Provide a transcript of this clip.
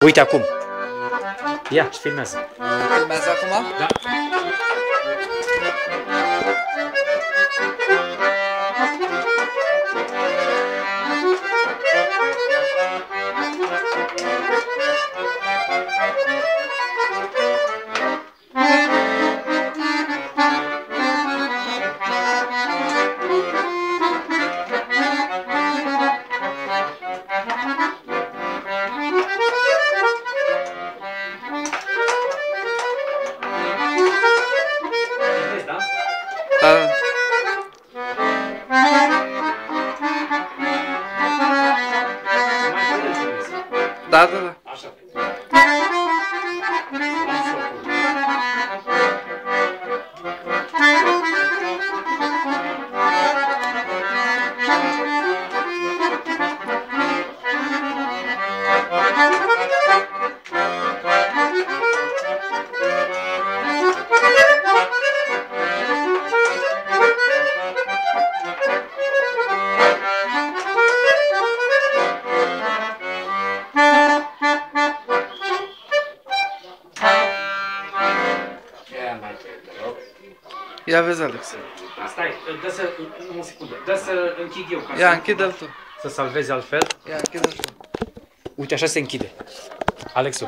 Uite acum. Ia, și filmează. Filmează acum? Da. Da, da, da. Așa. Ia vezi, Alex. Stai, dă să, o secundă, dă să închid eu. Ca Ia, să închide-l tu. Să salvezi altfel. Ia, închide-l tu. Uite, așa se închide. Alexu.